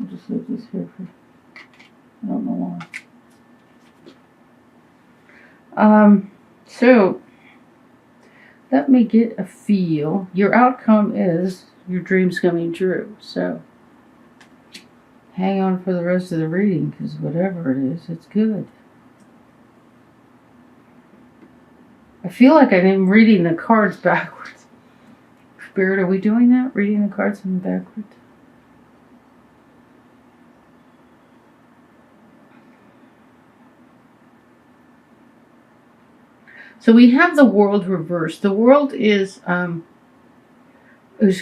I'll just leave this here for, I don't know why. So, let me get a feel. Your outcome is your dreams coming true. So, hang on for the rest of the reading, because whatever it is, it's good. I feel like I'm reading the cards backwards. Spirit, are we doing that? Reading the cards in backwards? So we have the world reversed. The world is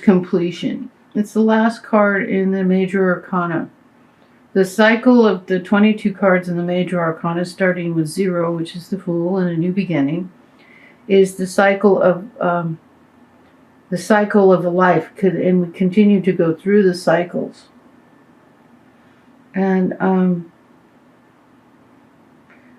completion. It's the last card in the major arcana. The cycle of the 22 cards in the major arcana, starting with 0, which is the Fool and a new beginning, is the cycle of a life, and we continue to go through the cycles. And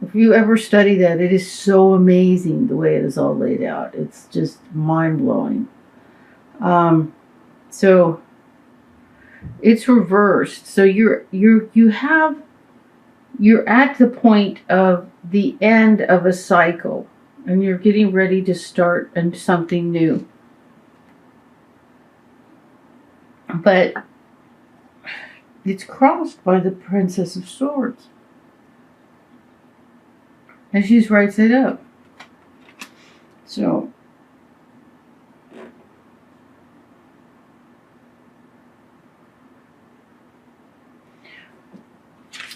if you ever study that, it is so amazing the way it is all laid out. It's just mind-blowing. So it's reversed. So you're at the point of the end of a cycle, and you're getting ready to start something new. But it's crossed by the Princess of Swords. And she's right side up. So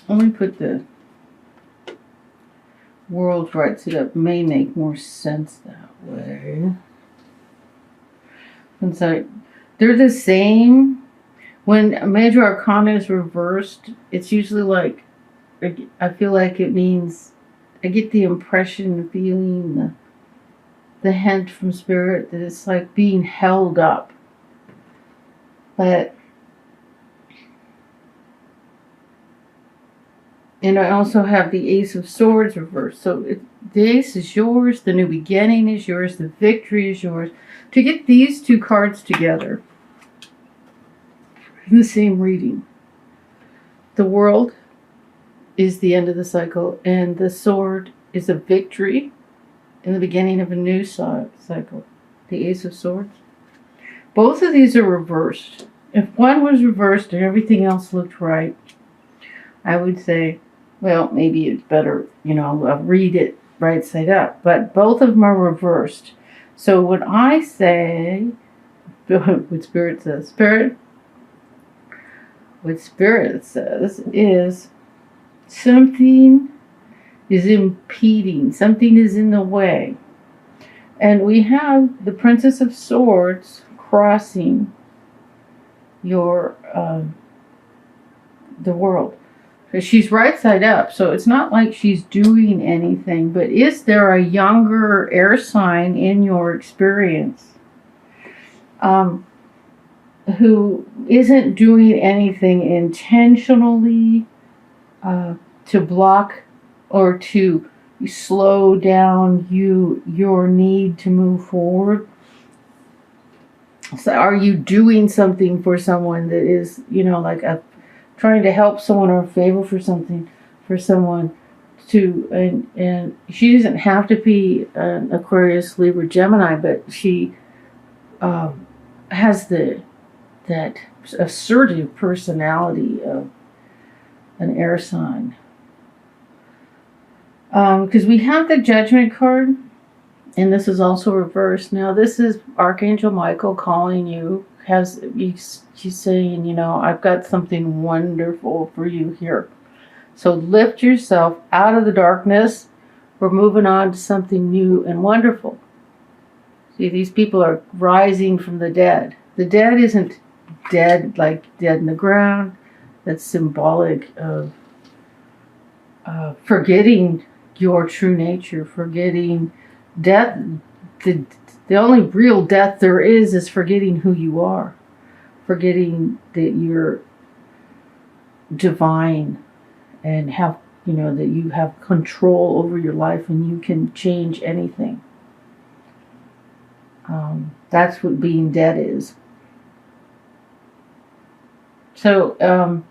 let me put the world right side up. May make more sense that way. And so they're the same. When a major arcana is reversed, it's usually like, I feel like it means, I get the impression, the feeling, the hint from Spirit that it's like being held up. But, and I also have the Ace of Swords reversed. So the Ace is yours, the new beginning is yours, the victory is yours. To get these two cards together in the same reading, the World is the end of the cycle, and the Sword is a victory in the beginning of a new cycle. The Ace of Swords. Both of these are reversed. If one was reversed and everything else looked right, I would say, well, maybe it's better, I'll read it right side up. But both of them are reversed. So what I say, what Spirit says, what Spirit says is something is impeding, something is in the way. And we have the Princess of Swords crossing your the World. So she's right side up, so it's not like she's doing anything, but is there a younger air sign in your experience who isn't doing anything intentionally to block or to slow down your need to move forward? So are you doing something for someone that is, like trying to help someone or a favor for someone to, and she doesn't have to be an Aquarius, Libra, Gemini, but she has that assertive personality of an air sign. Because we have the Judgment card, and this is also reversed. Now, this is Archangel Michael calling you. She's saying, I've got something wonderful for you here. So lift yourself out of the darkness. We're moving on to something new and wonderful. See, these people are rising from the dead. The dead isn't dead like dead in the ground. That's symbolic of forgetting your true nature, forgetting death. The only real death there is forgetting who you are, forgetting that you're divine and that you have control over your life and you can change anything. That's what being dead is. So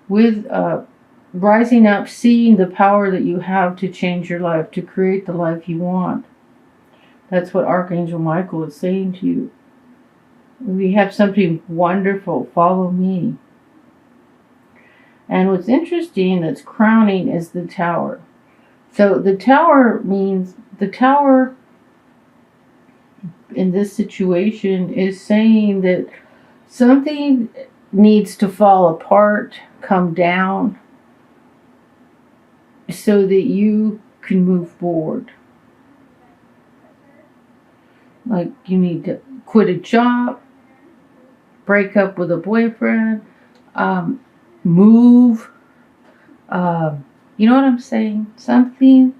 with rising up, seeing the power that you have to change your life, to create the life you want. That's what Archangel Michael is saying to you. We have something wonderful. Follow me. And what's interesting that's crowning is the Tower. So the Tower means, the Tower in this situation is saying that something needs to fall apart, come down, so that you can move forward. Like you need to quit a job, break up with a boyfriend, move. You know what I'm saying? Something.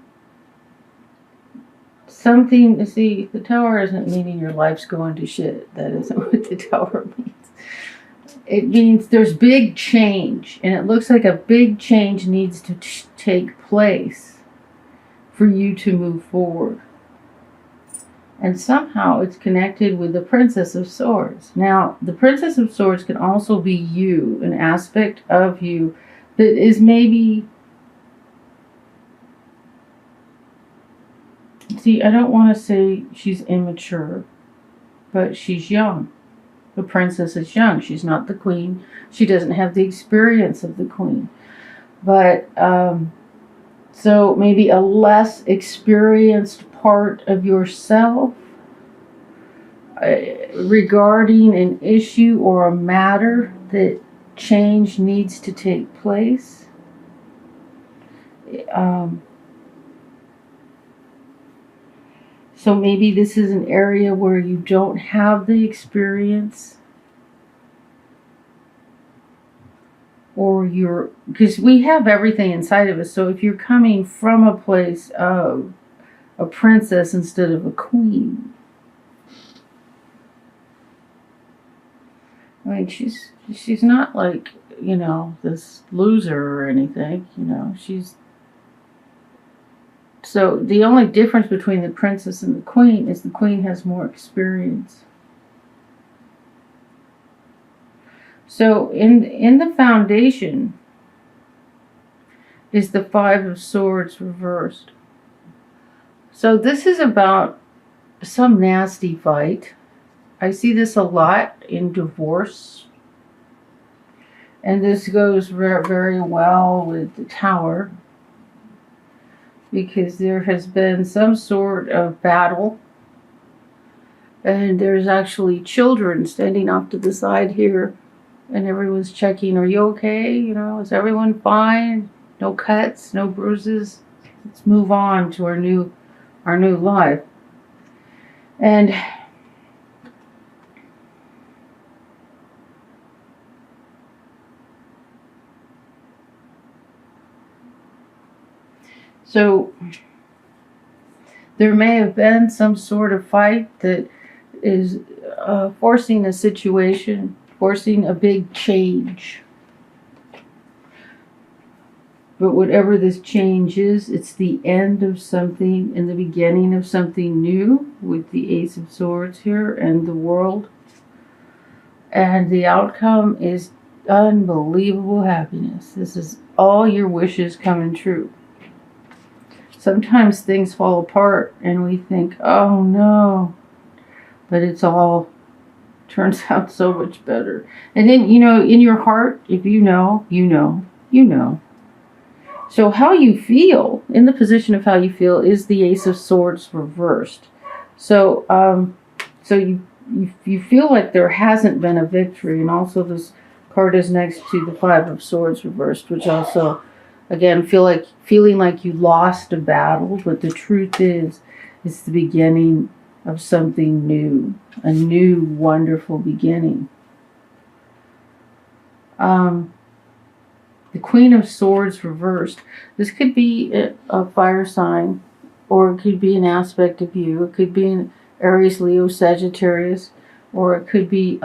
See, the Tower isn't meaning your life's going to shit. That isn't what the Tower means. It means there's big change, and it looks like a big change needs to take place for you to move forward. And somehow it's connected with the Princess of Swords. Now, the Princess of Swords can also be you, an aspect of you that is maybe... See, I don't want to say she's immature, but she's young. The princess is young. She's not the queen. She doesn't have the experience of the queen. But, so maybe a less experienced part of yourself regarding an issue or a matter that change needs to take place. So maybe this is an area where you don't have the experience, or because we have everything inside of us. So if you're coming from a place of a princess instead of a queen, I mean, she's not like, this loser or anything, So the only difference between the princess and the queen is the queen has more experience. So in the foundation is the Five of Swords reversed. So this is about some nasty fight. I see this a lot in divorce. And this goes very well with the Tower, because there has been some sort of battle, and there's actually children standing off to the side here, and everyone's checking, are you okay? Is everyone fine? No cuts, no bruises? Let's move on to our new life. And so there may have been some sort of fight that is forcing a situation, forcing a big change. But whatever this change is, it's the end of something and the beginning of something new, with the Ace of Swords here and the World. And the outcome is unbelievable happiness. This is all your wishes coming true. Sometimes things fall apart and we think, oh no, but it's all turns out so much better. And then, in your heart, if you know. So how you feel, in the position of how you feel, is the Ace of Swords reversed. So, you feel like there hasn't been a victory, and also this card is next to the Five of Swords reversed, which also, again, feeling like you lost a battle, but the truth is, it's the beginning of something new, a new wonderful beginning. The Queen of Swords reversed. This could be a fire sign, or it could be an aspect of you. It could be an Aries, Leo, Sagittarius, or it could be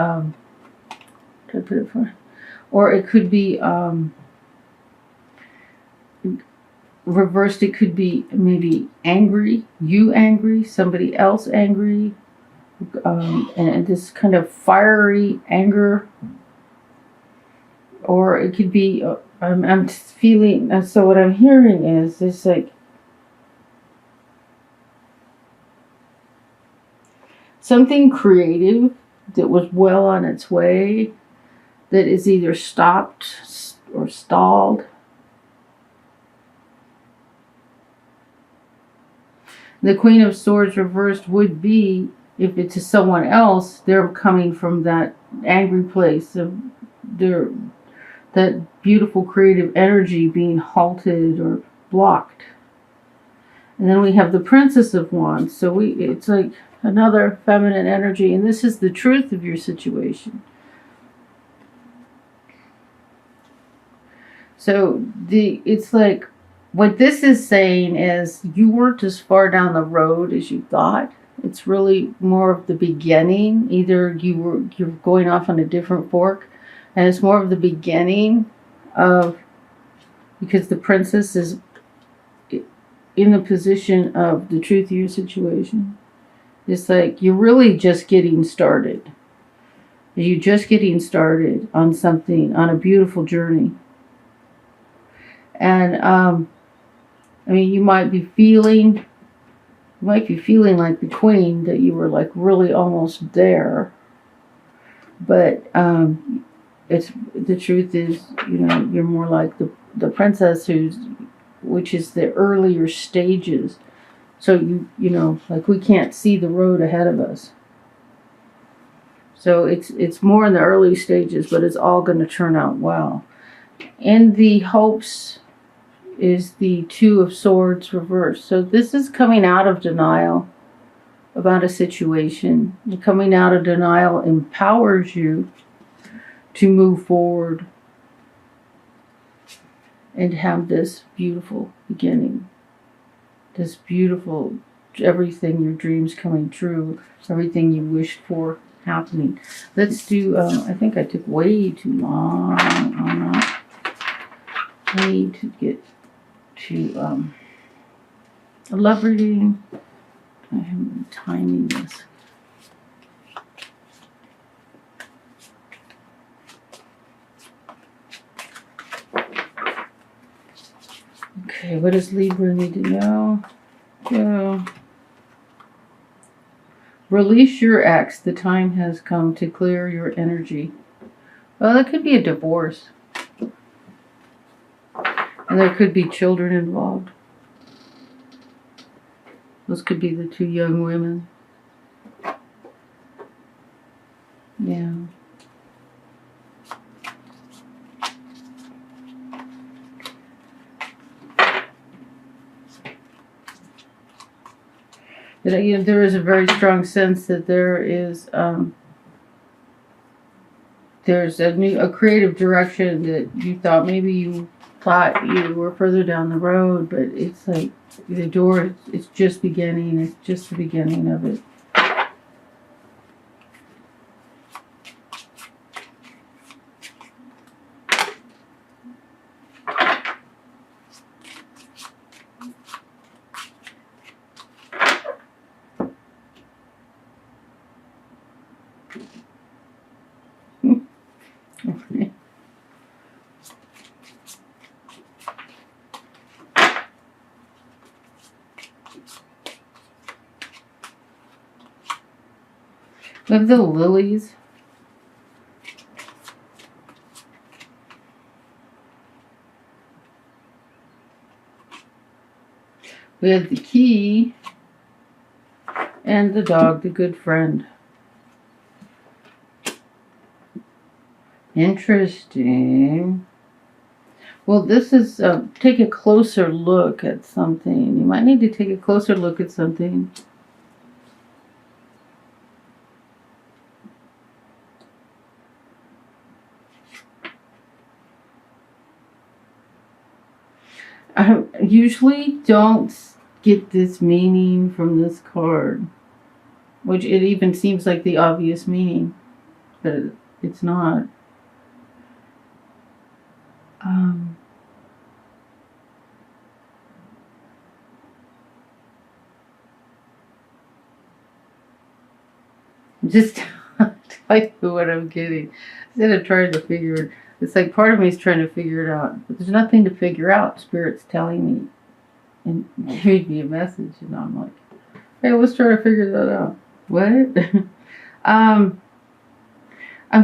reversed. It could be maybe angry, you angry, somebody else angry, and this kind of fiery anger. Or it could be I'm just feeling, so what I'm hearing is this, like, something creative that was well on its way that is either stopped or stalled. The Queen of Swords reversed would be, if it's to someone else, they're coming from that angry place of their, that beautiful creative energy being halted or blocked. And then we have the Princess of Wands. So it's like another feminine energy, and this is the truth of your situation. So it's like, what this is saying is you weren't as far down the road as you thought. It's really more of the beginning. Either you're going off on a different fork, and it's more of the beginning of, because the princess is in the position of the truth of your situation. It's like you're really just getting started. You're just getting started on something, on a beautiful journey. And I mean, you might be feeling like the queen, that you were like really almost there. But it's, the truth is, you're more like the princess, which is the earlier stages. So like, we can't see the road ahead of us. So it's more in the early stages, but it's all going to turn out well. And the hopes is the Two of Swords reversed. So this is coming out of denial about a situation. Coming out of denial empowers you to move forward and have this beautiful beginning. This beautiful, everything, your dreams coming true, everything you wished for happening. Let's do, I think I took way too long on that. I need to get to a love reading. I am timing this. Okay, what does Libra need to know? Go. Release your ex. The time has come to clear your energy. Well, it could be a divorce. And there could be children involved. Those could be the two young women. Yeah. There is a very strong sense that there's a creative direction that you thought maybe you thought you were further down the road, but it's like the door, it's just beginning. It's just the beginning of it. Okay. We have the lilies. We have the key and the dog, the good friend. Interesting. Well, this is take a closer look at something. You might need to take a closer look at something. I usually don't get this meaning from this card, which it even seems like the obvious meaning, but it's not. Just I know what I'm getting. Instead of trying to figure it, it's like part of me is trying to figure it out. But there's nothing to figure out. Spirit's telling me and giving me a message. And I'm like, hey, let's try to figure that out. What? I'm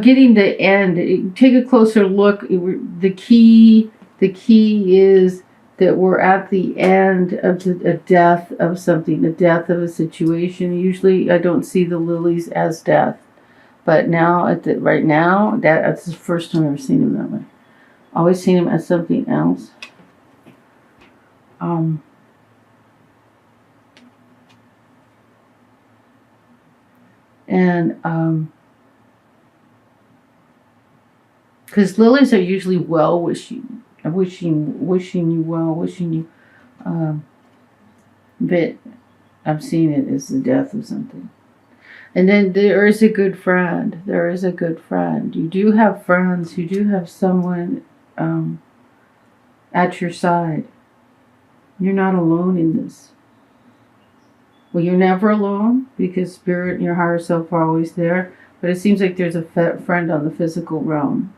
getting the end. Take a closer look. The key is that we're at the end of a death of something, the death of a situation. Usually, I don't see the lilies as death, but now, right now, that's the first time I've ever seen them that way. Always seen them as something else. Because lilies are usually well-wishing, wishing you well, wishing you, but I'm seeing it as the death of something. And then there is a good friend. There is a good friend. You do have friends. You do have someone at your side. You're not alone in this. Well, you're never alone because Spirit and your higher self are always there. But it seems like there's a friend on the physical realm.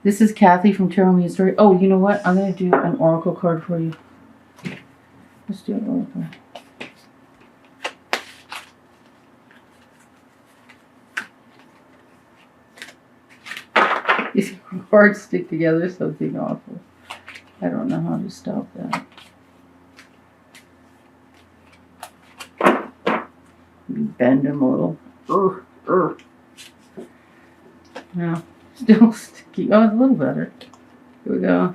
This is Kathy from Tarot Me a Story. Oh, you know what? I'm going to do an oracle card for you. Let's do an oracle. These cards stick together, something awful. I don't know how to stop that. Bend them a little. Now, still sticky. Oh, it's a little better. Here we go.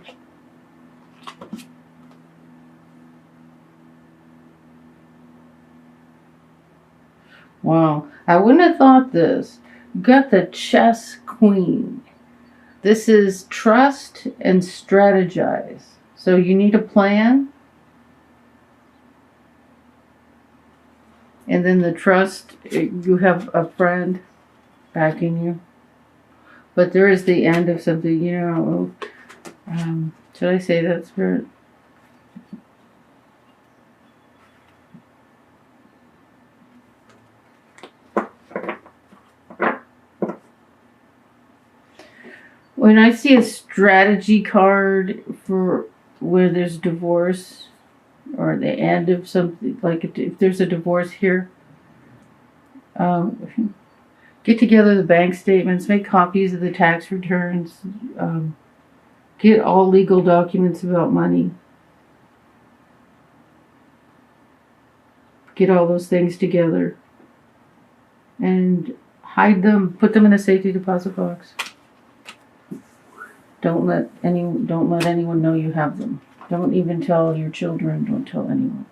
Wow. I wouldn't have thought this. You got the chess queen. This is trust and strategize. So you need a plan. And then the trust, you have a friend backing you. But there is the end of something, you know. Should I say that, Spirit? When I see a strategy card for where there's divorce or the end of something, like if there's a divorce here, get together the bank statements, make copies of the tax returns, get all legal documents about money. Get all those things together and hide them, put them in a safety deposit box. Don't let anyone know you have them. Don't even tell your children. Don't tell anyone.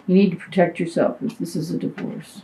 You need to protect yourself if this is a divorce.